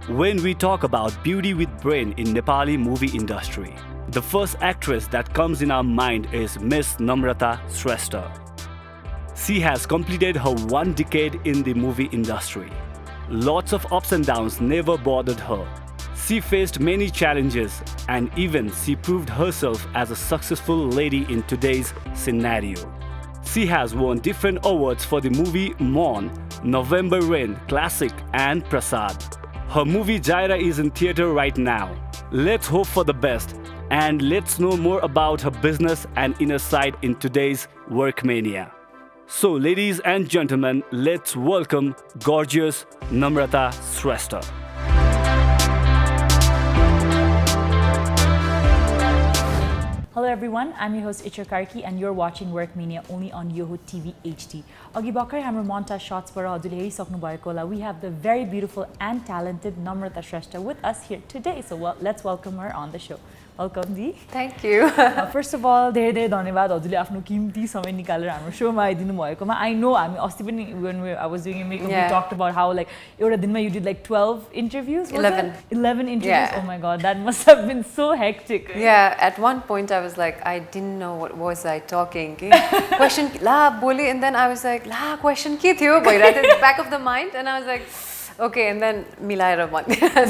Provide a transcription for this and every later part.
when we talk about beauty with brain in Nepali movie industry. The first actress that comes in our mind is Miss Namrata Shrestha. She has completed her 1 decade in the movie industry. Lots of ups and downs never bothered her. She faced many challenges and even she proved herself as a successful lady in today's scenario. She has won different awards for the movie Mon, November Rain, Classic and Prasad. Her movie Xira is in theatre right now. Let's hope for the best and let's know more about her business and inner side in today's Work Mania. So ladies and gentlemen, let's welcome gorgeous Namrata Shrestha. Hello everyone, I'm your host Itchya Karki and you're watching Work Mania only on Yoho TV HD. Agi Bakar hamro montage shots para हजुरले हेरिसक्नु भएको होला. We have the very beautiful and talented Namrata Shrestha with us here today. So let's welcome her on the show. Welcome, Dee. Thank you. First of all, धेरै धन्यवाद हजुरले आफ्नो कीमती समय निकालेर हाम्रो शोमा आइदिनु भएकोमा. I know अस्ति पनि when I was doing your makeup, we talked about how like एउटा दिनमा you did like 12 interviews. 11. 11 interviews. Oh my god, that must have been so hectic. Yeah, at one point I was like, I didn't know what was I talking. Question la boli, and then I was like, la question ke थियो भइरहेको थियो back of the mind, and I was like, okay, and then milaera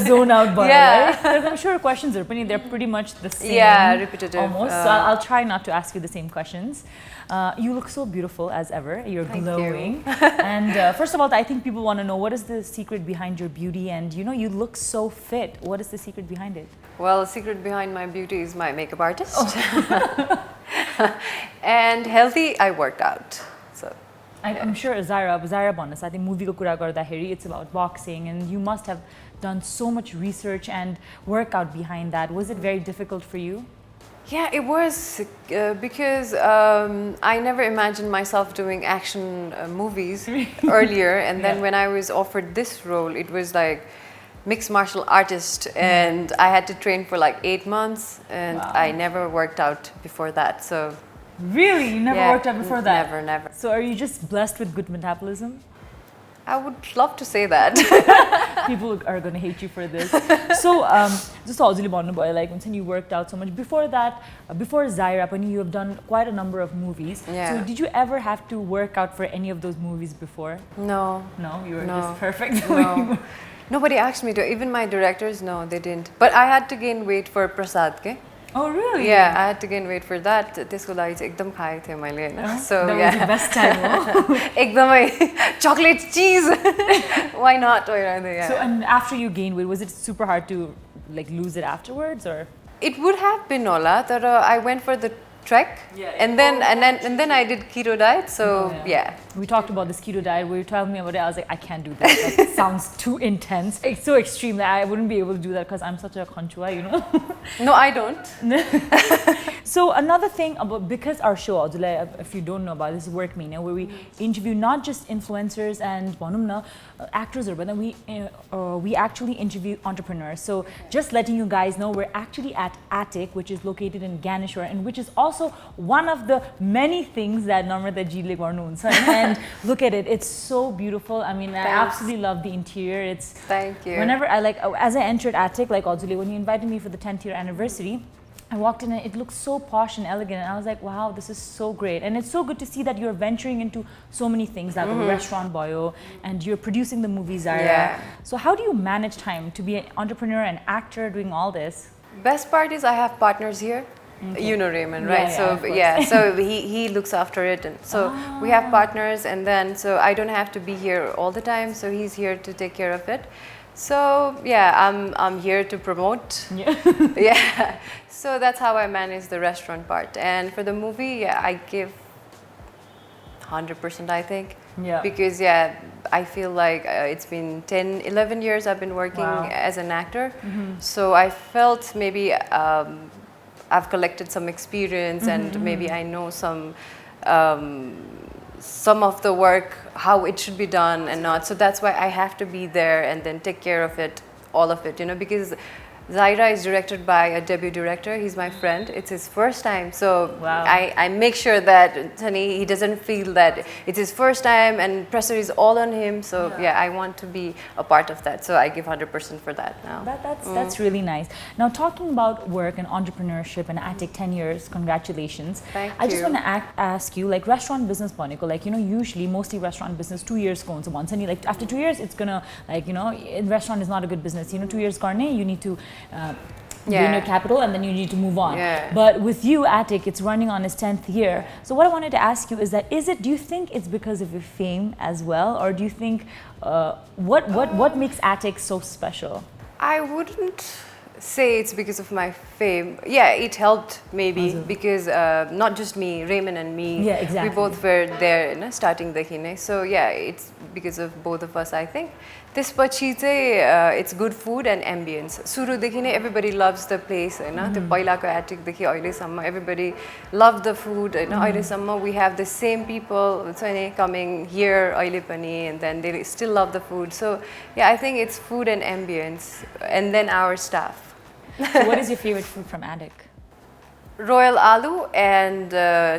zone out by yeah. Right? I'm sure questions are they're pretty much the same. Yeah, repetitive. Almost. So I'll try not to ask you the same questions. You look so beautiful as ever. You're glowing. Thank you. And first of all, I think people want to know what is the secret behind your beauty, and you know you look so fit. What is the secret behind it? Well, the secret behind my beauty is my makeup artist. Oh. And healthy, I worked out. So I'm sure Xira bonus. I think movie ko kura gardaheri, it's about boxing, and you must have done so much research and workout behind that. Was it very difficult for you? Yeah, it was because I never imagined myself doing action movies earlier, and then when I was offered this role, it was like mixed martial artist, and I had to train for like 8 months, and I never worked out before that. So really, you never worked out before that? Never. So are you just blessed with good metabolism? I would love to say that. People are going to hate you for this. So, just like when you worked out so much. Before that, before Xira, you have done quite a number of movies. Yeah. So, did you ever have to work out for any of those movies before? No. No, you were just perfect. No. Nobody asked me to. Even my directors, no, they didn't. But I had to gain weight for Prasad, okay? Oh really? Yeah, I had to gain weight for that. त्यसको लागि चाहिँ एकदम खाएको थिएँ मैले. So that was the best time. एकदमै chocolate cheese. Why not? So and after you gained weight, was it super hard to like lose it afterwards, or? It would have been hola, but I went for the trek, and then I did keto diet. So yeah. We talked about this keto diet. Where you told me about it, I was like, I can't do that. That sounds too intense. It's so extreme that I wouldn't be able to do that because I'm such a conchua, you know. No, I don't. So another thing about, because our show, if you don't know about this, is Work Mania, where we interview not just influencers and actors, but then we actually interview entrepreneurs. So just letting you guys know, we're actually at Attic, which is located in Ganeshwar, and which is also one of the many things that Namrata ji le garनुहुन्छ. And look at it, it's so beautiful. I mean, I absolutely love the interior. It's thank you. Whenever as I entered Attic, like when you invited me for the 10th year anniversary, I walked in and it looked so posh and elegant, and I was like, wow, this is so great. And it's so good to see that you're venturing into so many things, like a restaurant boyo, and you're producing the movie Xira. Yeah. So how do you manage time to be an entrepreneur and actor doing all this? Best part is I have partners here. Okay. You know Raymond, right? So he looks after it, and so we have partners, and then so I don't have to be here all the time, so he's here to take care of it. So yeah, I'm here to promote. Yeah. So that's how I manage the restaurant part, and for the movie, I give 100%, I think. Yeah. Because I feel like it's been 10, 11 years I've been working as an actor, so I felt maybe I've collected some experience, and maybe I know some of the work, how it should be done and not. So that's why I have to be there and then take care of it, all of it, you know, because Xira is directed by a debut director. He's my friend. It's his first time. So I make sure that he doesn't feel that it's his first time and pressure is all on him. So yeah, I want to be a part of that. So I give 100% for that now. That's really nice. Now talking about work and entrepreneurship and Attic 10 years, congratulations. Thank you. I just want to ask you, like restaurant business, Paniko, like, you know, usually mostly restaurant business 2 years goes once and like after 2 years it's gonna, like, you know, restaurant is not a good business. You know, 2 years garne, you need to gain your capital and then you need to move on. But with you, Attic, it's running on its 10th year. So what I wanted to ask you is that, do you think it's because of your fame as well, or do you think what makes Attic so special? I wouldn't say it's because of my fame. Yeah, it helped maybe because not just me, Raymond and me, we both were there, you know, starting the Hine. So yeah, it's because of both of us, I think. त्यसपछि चाहिँ it's good food and ambience. सुरुदेखि नै everybody loves the place, हैन, त्यो पहिलाको एटिकदेखि अहिलेसम्म everybody loved the food, हैन. अहिलेसम्म we have the same people coming here अहिले पनि, and then they still love the food. So yeah, I think it's food and ambience, and then our staff. So what is your favorite food from Attic? Royal aloo and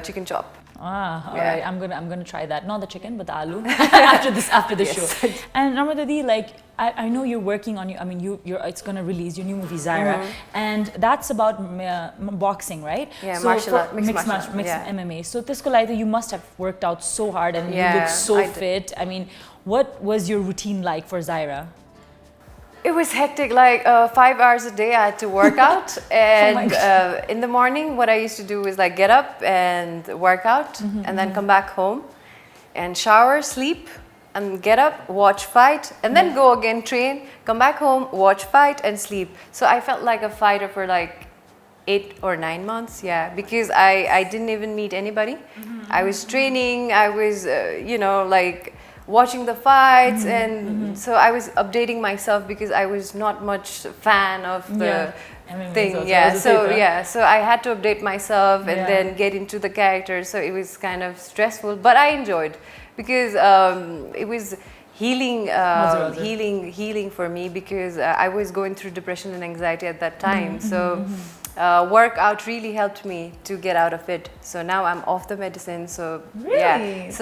chicken chop. All right. I'm gonna try that. Not the chicken, but the aloo after the show. And Namrata Di, like I know you're working on your. I mean, it's gonna release your new movie Xira, and that's about boxing, right? Yeah, so martial art, mixed MMA. So Tisco Laita, you must have worked out so hard, and you look so fit. I mean, what was your routine like for Xira? It was hectic, like 5 hours a day I had to work out. And in the morning, what I used to do is like get up and work out and then come back home and shower, sleep, and get up, watch fight, and then go again, train, come back home, watch fight, and sleep. So I felt like a fighter for like 8 or 9 months, because I didn't even meet anybody. I was training, I was, you know, like watching the fights, and so I was updating myself because I was not much fan of the thing. So I had to update myself and then get into the character. So it was kind of stressful, but I enjoyed because it was healing for me because I was going through depression and anxiety at that time. So workout really helped me to get out of it. So now I'm off the medicine. So nice.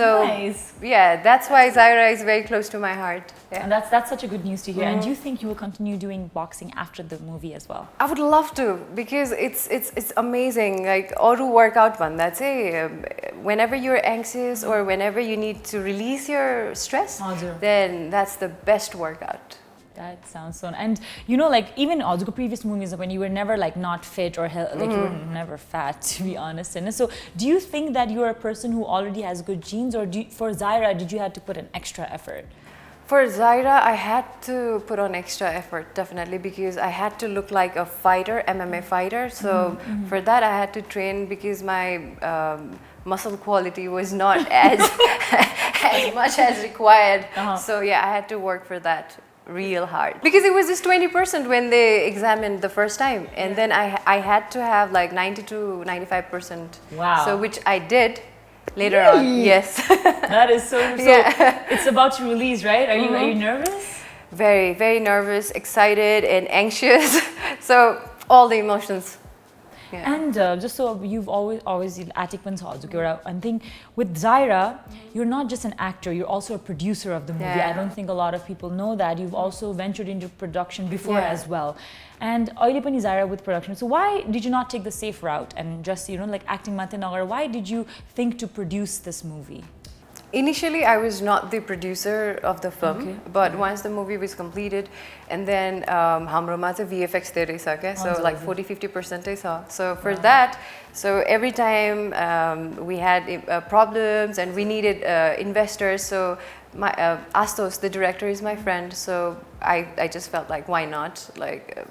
Yeah, that's why Xira is very close to my heart. Yeah. And that's such a good news to hear. And do you think you will continue doing boxing after the movie as well? I would love to, because it's amazing. Like Oru workout one, that's it. Whenever you're anxious or whenever you need to release your stress, then that's the best workout. That sounds so. And you know, like even Azuko previous movies when you were never like not fit or like you were never fat, to be honest. And so, do you think that you are a person who already has good genes, or for Xira did you have to put an extra effort? For Xira, I had to put on extra effort, definitely, because I had to look like a fighter, MMA fighter. So for that, I had to train because my muscle quality was not as much as required. So yeah, I had to work for that real hard, because it was just 20% when they examined the first time, and then I had to have like 90 to 95%. Wow. So which I did later on. Yes. That is so it's about to release, right? Are you nervous? Very, very nervous, excited, and anxious. So all the emotions. Yeah. And just so you've always Attic I think with Xira, you're not just an actor, you're also a producer of the movie. I don't think a lot of people know that. You've also ventured into production before as well. And Oilipani Xira with production. So why did you not take the safe route and just, you know, like acting Matinagar? Why did you think to produce this movie? Initially, I was not the producer of the film, but once the movie was completed, and then hamroma cha VFX धेरै छ के, so like 40-50% So for that, so every time we had problems and we needed investors, so my Astos, the director, is my friend, so I just felt like why not, like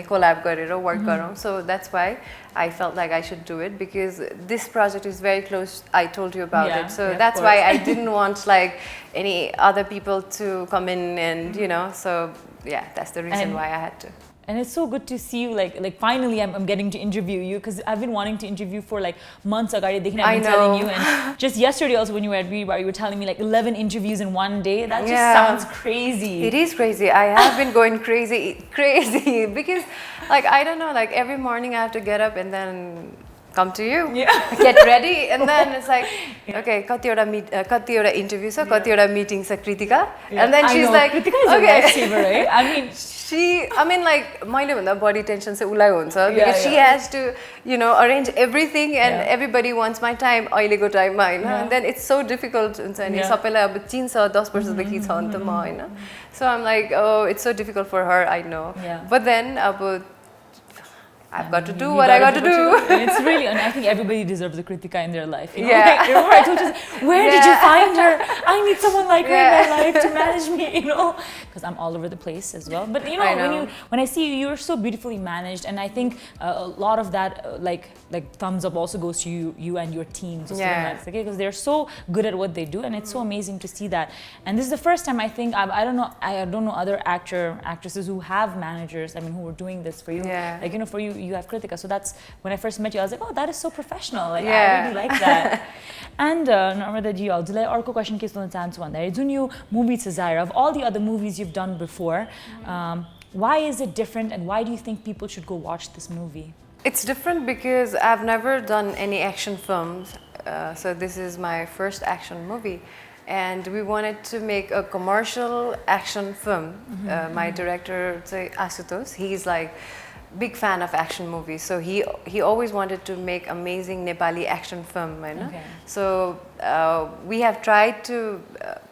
collab गरेर work गरौँ. So that's why I felt like I should do it, because this project is very close. I told you about it, so that's why I didn't want like any other people to come in and you know. So yeah, that's the reason why I had to. And it's so good to see you, like finally I'm getting to interview you, because I've been wanting to interview for like months ago. I've been telling you, and just yesterday also when you were at Rebar, you were telling me like 11 interviews in one day. That just sounds crazy. It is crazy. I have been going crazy because Like, I don't know, like every morning I have to get up and then come to you, get ready, and then it's like, okay, katiwata interview sa, katiwata meeting sa Kritika, and then she's like, Kritika is a lifesaver, right? I mean, like, my body tension sa ulai huncha because she has to, you know, arrange everything, and everybody wants my time, ahileको time ma, and then it's so difficult huncha ni sabaiलाई अब चिन्छ 10 वर्षदेखि छ नि त म हैन. So I'm like, oh, it's so difficult for her, I know, but then I've got to do what I got to do. It's really, and I think everybody deserves a Kritika in their life. You know? Like, remember I told you, where did you find her? I need someone like her in my life to manage me, you know? Because I'm all over the place as well. But you know, when I see you, you're so beautifully managed, and I think a lot of that, like thumbs up also goes to you and your team. Because they're so good at what they do, and it's so amazing to see that. And this is the first time I think I don't know other actresses who have managers. I mean, who are doing this for you. Like, you know, for you have Kritika. So that's when I first met you. I was like, oh, that is so professional. Like, I really like that. And Namrata ji, हजुरलाई अर्को question के सोध्न चाहन्छु भन्दाखेरि जुन यो movie छ Xira, of all the other movies you've done before, why is it different, and why do you think people should go watch this movie? It's different because I've never done any action films, so this is my first action movie, and we wanted to make a commercial action film. My director, Asutosh, he's like big fan of action movies, so he always wanted to make amazing Nepali action film, you know? So we have tried to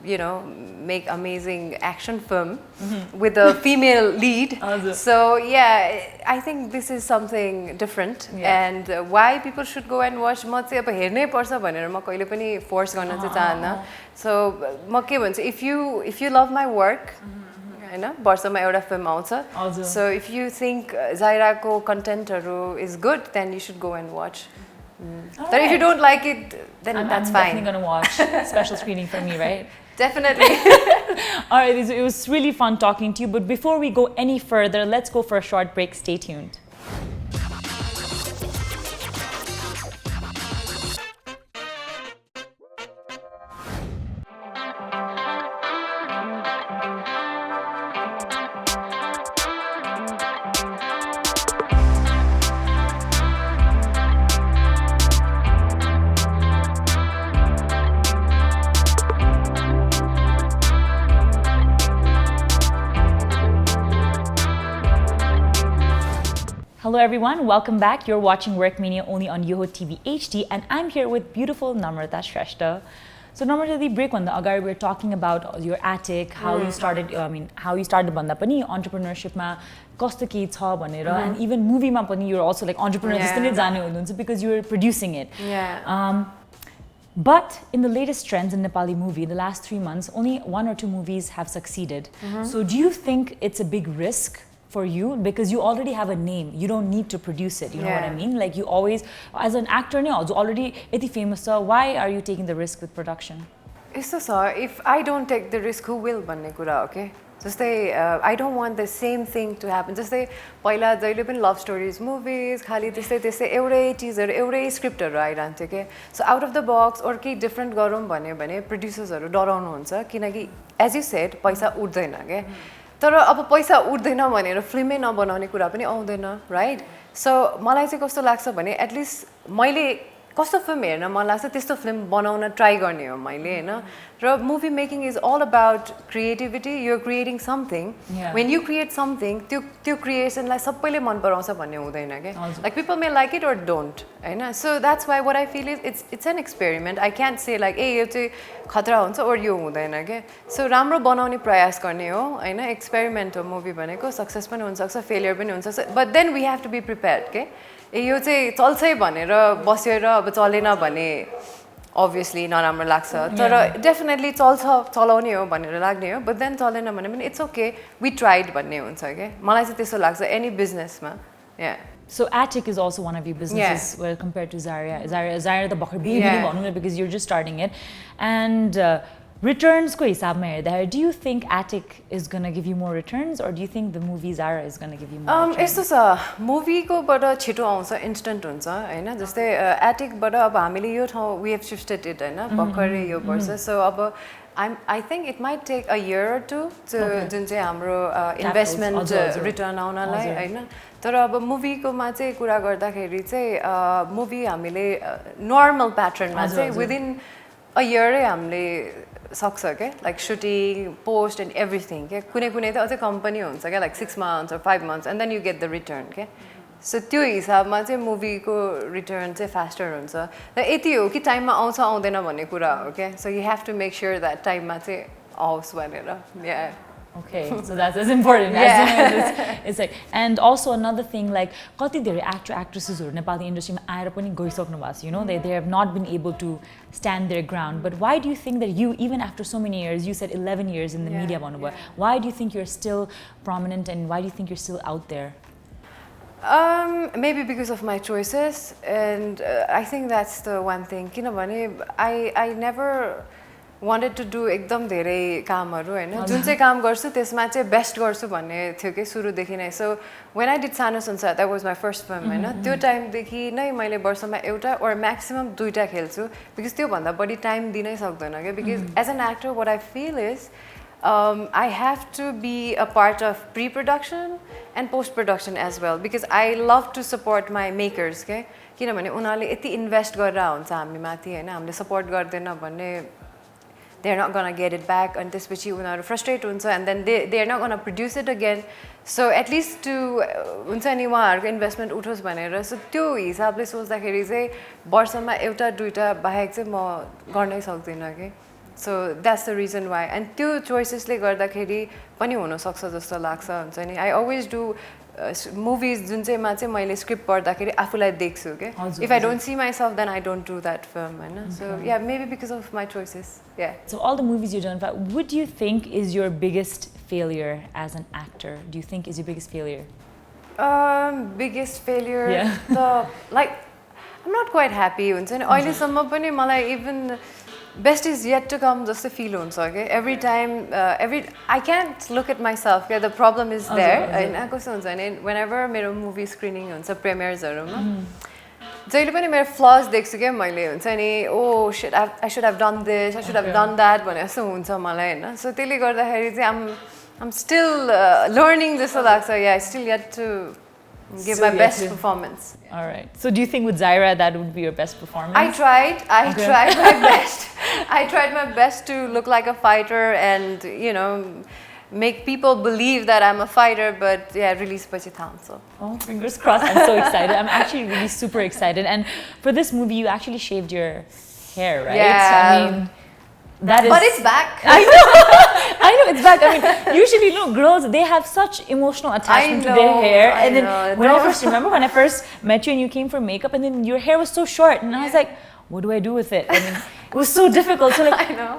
you know, make amazing action film with a female lead. So yeah, I think this is something different, and why people should go and watch, म चाहिँ अब हेर्नै पर्छ भनेर म कहिले पनि force गर्न चाहिँ चाहन्न. So म के भन्छु, if you love my work, हैन, वर्षमा एउटा फिल्म आउँछ. So if you think Xira को contentहरु is good, then you should go and watch. But if you don't like it, then that's fine. I'm definitely gonna watch. Special screening for me, right? Definitely. Alright, it was really fun talking to you, but before we go any further, let's go for a short break. Stay tuned. Hello everyone, welcome back. You're watching Work Mania only on Yoho TV HD, and I'm here with beautiful Namratashrestha. So Namrata, the break one, we were talking about your attic, how you started. How you started banda pani entrepreneurship ma kasto ke cha bhanera, and even movie ma pani you're also like entrepreneur jastै नै जाने हुनुहुन्छ because you're producing it. But in the latest trends in Nepali movie, the last 3 months, only 1 or 2 movies have succeeded. So do you think it's a big risk for you, because you already have a name, you don't need to produce it, you know what I mean? Like, you always, as an actor now, already eti famous, so why are you taking the risk with production? If I don't take the risk, who will भन्ने कुरा हो के? जस्तै I don't want the same thing to happen. जस्तै पहिला जहिले पनि love stories movies खाली त्यस्तै एउटै चीजहरु एउटै स्क्रिप्टहरु आइरहन्थ्यो के. So out of the box or केही डिफरेन्ट गरौँ भने प्रोड्युसर्सहरु डराउनुहुन्छ किनकि as you said पैसा उठ्दैन के. तर अब पैसा उठ्दैन भनेर फिल्मै नबनाउने कुरा पनि आउँदैन, राइट? सो मलाई चाहिँ कस्तो लाग्छ भने एटलिस्ट मैले कस्तो फिल्म हेर्न मन लाग्छ त्यस्तो फिल्म बनाउन ट्राई गर्ने हो मैले, हैन? र movie making is all about creativity. You are creating something. When you create something, त्यो क्रिएसनलाई सबैले मन पराउँछ भन्ने हुँदैन के. Like people may like it or don't, हैन? So that's why what I feel is it's an experiment. I can't say like यो चाहिँ खतरा हुन्छ और यो हुँदैन के. सो राम्रो बनाउने प्रयास गर्ने हो, हैन? एक्सपेरिमेन्ट हो मुभी भनेको. सक्सेस पनि हुनसक्छ, फेलियर पनि हुनसक्छ, but then we have to be prepared के. यो चाहिँ चल्छ भनेर बस्यो र अब चलेन भने obviously नराम्रो लाग्छ, तर डेफिनेटली चलाउने हो भनेर लाग्ने हो. बट देन चलेन भने पनि इट्स ओके, वी ट्राइड भन्ने हुन्छ के. मलाई चाहिँ त्यस्तो लाग्छ एनी बिजनेसमा. So Attic is also one of your businesses well, compared to Xira. Xira the Bhattarai because you're just starting it. And returns ko hisabma herda, do you think Attic is going to give you more returns or do you think the movie Xira is going to give you more returns? यस्तो छ मुभीको बाट छिटो आउँछ instant हुन्छ हैन जस्तै attic बाट अब हामीले यो ठाउँ we have shifted it हैन भर्खरै यो वर्ष so अब I think it might take a year or two to जुन चाहिँ हाम्रो इन्भेस्टमेन्ट रिटर्न आउनलाई हैन तर अब मुभीकोमा चाहिँ कुरा गर्दाखेरि चाहिँ मुभी हामीले नर्मल प्याटर्नमा चाहिँ विदिन अ इयरै हामीले सक्छ के like shooting post and everything के कुनै कुनै त अझै कम्पनी हुन्छ क्या like 6 months or 5 months and then you get the return के सो त्यो हिसाबमा चाहिँ मुभीको रिटर्न चाहिँ फास्टर हुन्छ र यति हो कि टाइममा आउँछ आउँदैन भन्ने कुरा हो क्या so you have to make sure that टाइममा चाहिँ आओस् भनेर Okay, so that's as important as it's like, and also another thing like कति धेरै actor actresses हरु नेपाली इन्डस्ट्रीमा आएर पनि गइसक्नु भएको छ you know they have not been able to stand their ground but why do you think that you even after so many years you said 11 years in the media भन्नुभयो why do you think you're still prominent and why do you think you're still out there? Maybe because of my choices and I think that's the one thing किनभने I never wanted to do एकदम धेरै कामहरु हैन जुन चाहिँ काम गर्छु त्यसमा चाहिँ best गर्छु भन्ने थियो के सुरुदेखि नै सो when I did सानो संसार that was my first film हैन त्यो टाइमदेखि नै मैले वर्षमा एउटा or maximum दुईटा खेल्छु because त्यो भन्दा बढी टाइम दिनै सक्दैन के because as an actor what I feel is I have to be a part of pre-production and post-production as well because I love to support my makers के किनभने उनीहरुले यति इन्भेस्ट गरेर हुन्छ हामी माथि हैन हामीले सपोर्ट गर्दैन भन्ने they're not going to get it back and त्यसपछि उनीहरु फ्रस्ट्रेट हुन्छ and then they are not going to produce it again so at least to हुन्छ नि उहाँहरुको इन्भेस्टमेन्ट उठोस् भनेर सो त्यो हिसाबले सोच्दाखेरि चाहिँ वर्षमा एउटा दुईटा बाहेक चाहिँ म गर्नै सक्दिन के so that's the reason why and त्यो चोइसेसले गर्दाखेरि पनि हुन सक्छ जस्तो लाग्छ हुन्छ नि I always do movies जुन चाहिँ मा चाहिँ मैले स्क्रिप्ट पढ्दाखेरि आफुलाई देख्छु के if I don't see myself then I don't do that film Hahn so yeah maybe because of my choices yeah so all the movies you've done what do you think is your biggest failure as an actor do you think is your biggest failure biggest failure the like I'm not quite happy हुन्छ नि अहिले सम्म पनि मलाई even best is yet to come just a feel huncha okay every time I can't look at myself okay the problem is there and kasto huncha ni whenever mero movie screening huncha premieres haruma jaile pani mero flaws dekhchu ke maile huncha ni oh shit I should have done this I should have done that bhane jasto huncha malai Hahn so त्यसले गर्दाखेरि चाहिँ I'm still learning jasto लाग्छ yeah I still yet to give my best performance. All right. So do you think with Xira that would be your best performance? I tried my best. I tried my best to look like a fighter and you know make people believe that I'm a fighter but yeah release pachi thauncha. Oh fingers crossed. I'm so excited. I'm actually really super excited and for this movie you actually shaved your hair, right? Yeah. So, I mean that is but it's back. I know it's back. I mean, usually, girls they have such emotional attachment to their hair, and then when I first met you and you came for makeup, and then your hair was so short, and I was like, what do I do with it? I mean, it was so difficult. So like, I know.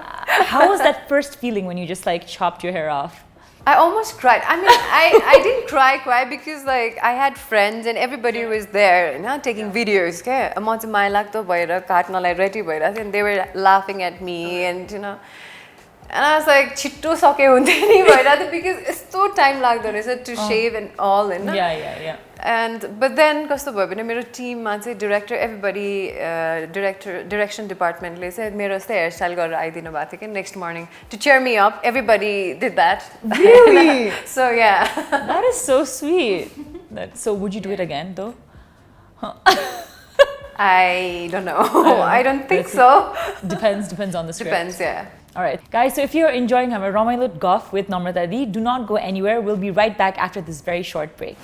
How was that first feeling when you just like chopped your hair off? I almost cried. I mean, I didn't cry because like I had friends and everybody was there, you know, taking videos. Okay, म चाहिँ माया लाग्दो भएर काट्नलाई ready भइरहेको थिएँ and they were laughing at me and you know, and I was like छिट्टो सके हुन्थ्यो नि भइरहेको थियो because यस्तो टाइम लाग्दो रहेछ to shave and all, you know. Yeah. And but then कस्तो भयो भने मेरो टिममा चाहिँ director everybody direction department ले चाहिँ मेरो यस्तै हेयर स्टाइल गरेर आइदिनु भएको थियो कि next morning to cheer me up everybody did that. Really? So yeah. That is so sweet. So would you do it again though? I don't know. I don't think so. Depends on the script. Depends, yeah. Alright, guys, so if you're enjoying our Ramailo Golf with Namrata Di, do not go anywhere. We'll be right back after this very short break.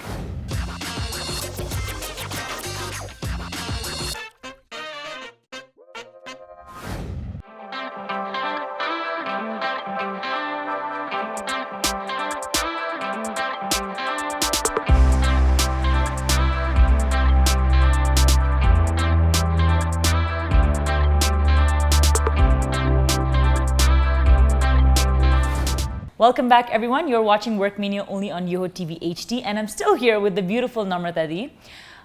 Welcome back everyone, you're watching Work Mania only on Yoho TV HD and I'm still here with the beautiful Namrata Di.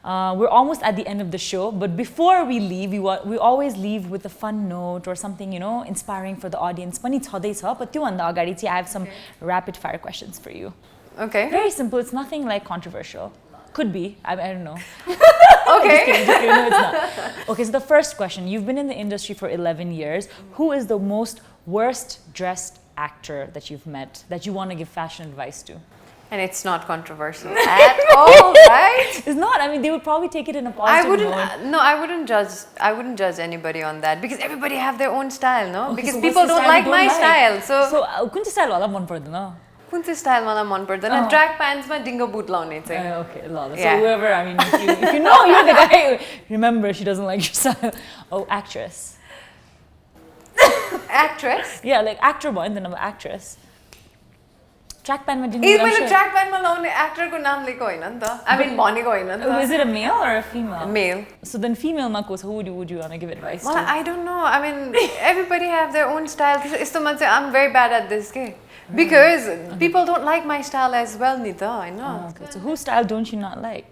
We're almost at the end of the show, but before we leave, we always leave with a fun note or something, you know, inspiring for the audience. Pani chhaदै छ, but त्योभन्दा अगाडि चाहिँ I have some rapid fire questions for you. Okay. Very simple. It's nothing like controversial. Could be. I don't know. Okay. Just kidding. No, it's not. Okay, so the first question. You've been in the industry for 11 years. Who is the most worst dressed actor that you've met that you want to give fashion advice to? And it's not controversial at all, right? It's not. I mean, they would probably take it in a positive mode. No, I wouldn't judge anybody on that because everybody have their own style, no? Okay, because so people don't like my style. So कुन चाहिँ style वाला मन पर्दैन? कुन चाहिँ style मलाई मन पर्दैन? Track pants मा dingo boot लाउने चाहिँ. Okay, ल. So whoever, I mean, if you know you're the guy, remember she doesn't like your style. Oh, actress. Actress? Yeah, like actor boy and then actress. Track pant मा dingo. मैले track pant मा लाउने actor को नाम लेको हैन नि त. I mean भनेको हैन नि त. Is it a male or a female? Male. So then female मा को छ, who would you want to give advice to? Well, I don't know. I mean, everybody have their own style. I'm very bad at this game. Because people don't like my style as well, Nita. I know. Okay, so whose style don't you not like?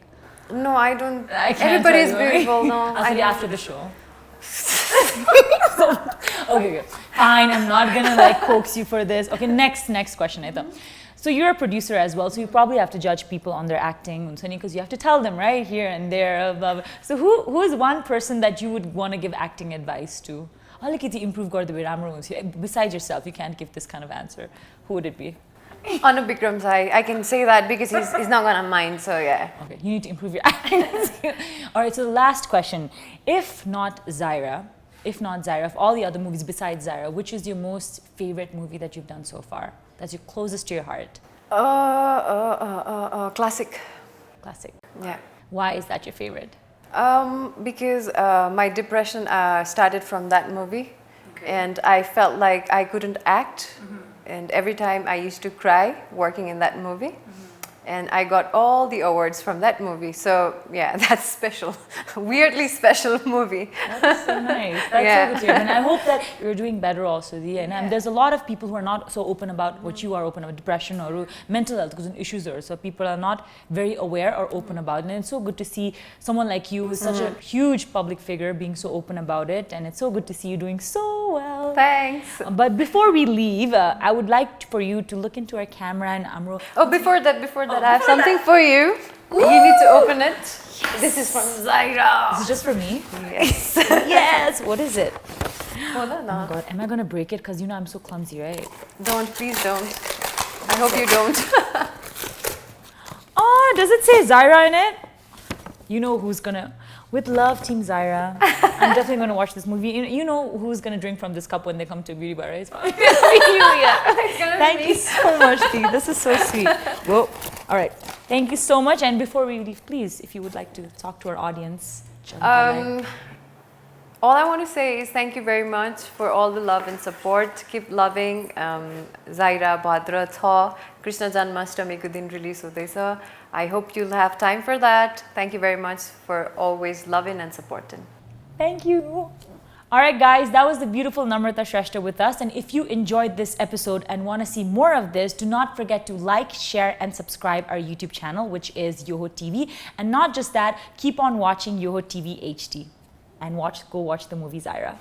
No, I don't. I can't Everybody is tell you, beautiful. No, I'll after the show. Okay, fine. I'm not gonna like coax you for this. Okay, next question, Nita. So you're a producer as well, so you probably have to judge people on their acting, because you have to tell them right here and there. Blah, blah. So who is one person that you would want to give acting advice to? Alikiti improve besides yourself, you can't give this kind of answer. Who would it be? Anu Bikram Sai. I can say that because he's not gonna mind. So yeah. Okay, you need to improve your acting. All right. So the last question: if not Xira, of all the other movies besides Xira, which is your most favorite movie that you've done so far? That's your closest to your heart. Classic. Classic. Yeah. Why is that your favorite? Because my depression started from that movie, and I felt like I couldn't act, and every time I used to cry working in that movie, and I got all the awards from that movie. So yeah, that's special, weirdly special movie. That's so nice. That's so good to hear. And I hope that you're doing better also, Di. And there's a lot of people who are not so open about what you are open about, depression or mental health issues. So people are not very aware or open about it. And it's so good to see someone like you who's such a huge public figure being so open about it. And it's so good to see you doing so well. Thanks. But before we leave, I would like for you to look into our camera and Amro. Oh, before that, I have something for you. Ooh. You need to open it. Yes. This is from Xira. This is just for me? Yes. Yes. What is it? Hold on. Oh my God. Am I going to break it? Because you know I'm so clumsy, right? Don't. Please don't. I hope you don't. Oh, does it say Xira in it? You know who's going to... With love, Team Xira. I'm definitely going to watch this movie. You know who's going to drink from this cup when they come to a beauty bar, right? Thank you so much, Dee. This is so sweet. Whoa. All right. Thank you so much. And before we leave, please, if you would like to talk to our audience. All I want to say is thank you very much for all the love and support. Keep loving. Xira, Bhadra, Tha, Krishna Janmashtami ko din release hudaisa. I hope you'll have time for that. Thank you very much for always loving and supporting. Thank you. All right, guys, that was the beautiful Namratashrestha with us. And if you enjoyed this episode and want to see more of this, do not forget to like, share, and subscribe our YouTube channel, which is Yoho TV. And not just that, keep on watching Yoho TV HD and go watch the movie Xira.